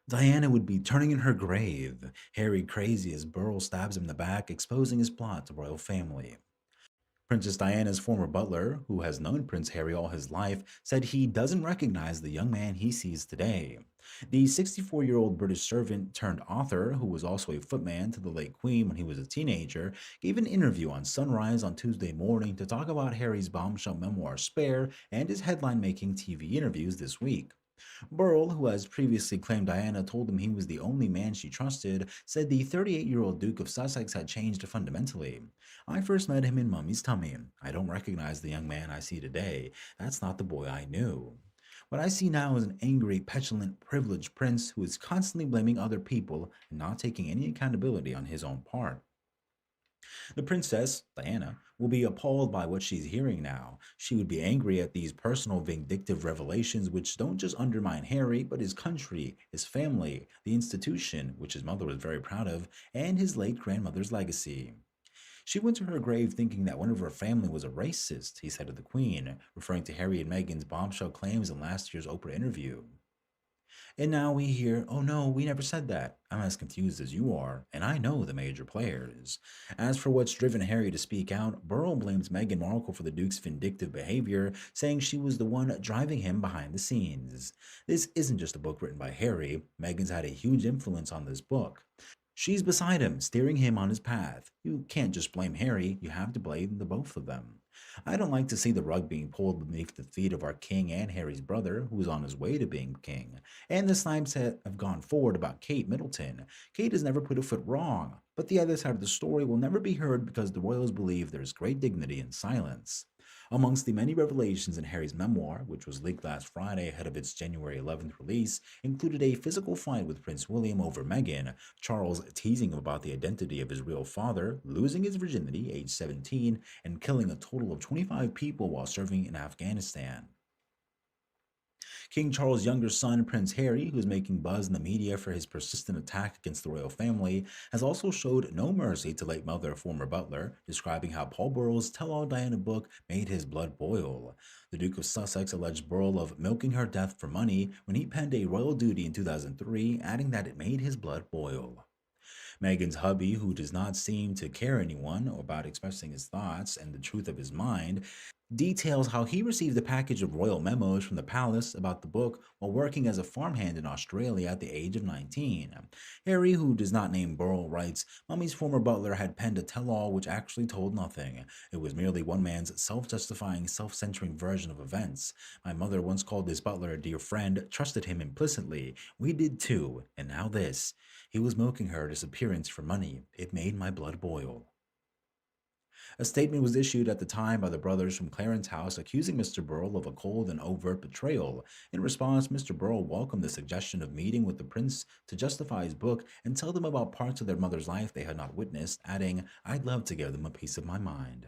Diana would be turning in her grave. Harry crazy as Burrell stabs him in the back, exposing his plot to royal family. Princess Diana's former butler, who has known Prince Harry all his life, said he doesn't recognize the young man he sees today. The 64-year-old British servant turned author, who was also a footman to the late Queen when he was a teenager, gave an interview on Sunrise on Tuesday morning to talk about Harry's bombshell memoir Spare and his headline making TV interviews this week. Burrell, who has previously claimed Diana told him he was the only man she trusted, said the 38-year-old Duke of Sussex had changed fundamentally. I first met him in Mummy's tummy. I don't recognize the young man I see today. That's not the boy I knew. What I see now is an angry, petulant, privileged prince who is constantly blaming other people and not taking any accountability on his own part. The princess, Diana, will be appalled by what she's hearing now. She would be angry at these personal vindictive revelations which don't just undermine Harry, but his country, his family, the institution, which his mother was very proud of, and his late grandmother's legacy. She went to her grave thinking that one of her family was a racist, he said to the Queen, referring to Harry and Meghan's bombshell claims in last year's Oprah interview. And now we hear, oh no, we never said that. I'm as confused as you are, and I know the major players. As for what's driven Harry to speak out, Burrell blames Meghan Markle for the Duke's vindictive behavior, saying she was the one driving him behind the scenes. This isn't just a book written by Harry, Meghan's had a huge influence on this book. She's beside him, steering him on his path. You can't just blame Harry, you have to blame the both of them. I don't like to see the rug being pulled beneath the feet of our king and Harry's brother, who is on his way to being king. And the snipes have gone forward about Kate Middleton. Kate has never put a foot wrong, but the other side of the story will never be heard because the royals believe there is great dignity in silence. Amongst the many revelations in Harry's memoir, which was leaked last Friday ahead of its January 11th release, included a physical fight with Prince William over Meghan, Charles teasing him about the identity of his real father, losing his virginity age 17, and killing a total of 25 people while serving in Afghanistan. King Charles' younger son, Prince Harry, who is making buzz in the media for his persistent attack against the royal family, has also showed no mercy to late mother, former butler, describing how Paul Burrell's Tell All Diana book made his blood boil. The Duke of Sussex alleged Burrell of milking her death for money when he penned a royal duty in 2003, adding that it made his blood boil. Meghan's hubby, who does not seem to care anyone about expressing his thoughts and the truth of his mind, details how he received a package of royal memos from the palace about the book while working as a farmhand in Australia at the age of 19. Harry, who does not name Burrell, writes, Mummy's former butler had penned a tell-all which actually told nothing. It was merely one man's self-justifying, self-centering version of events. My mother once called this butler a dear friend, trusted him implicitly. We did too, and now this. He was milking her disappearance for money. It made my blood boil. A statement was issued at the time by the brothers from Clarence House accusing Mr. Burrell of a cold and overt betrayal. In response, Mr. Burrell welcomed the suggestion of meeting with the prince to justify his book and tell them about parts of their mother's life they had not witnessed, adding, I'd love to give them a piece of my mind.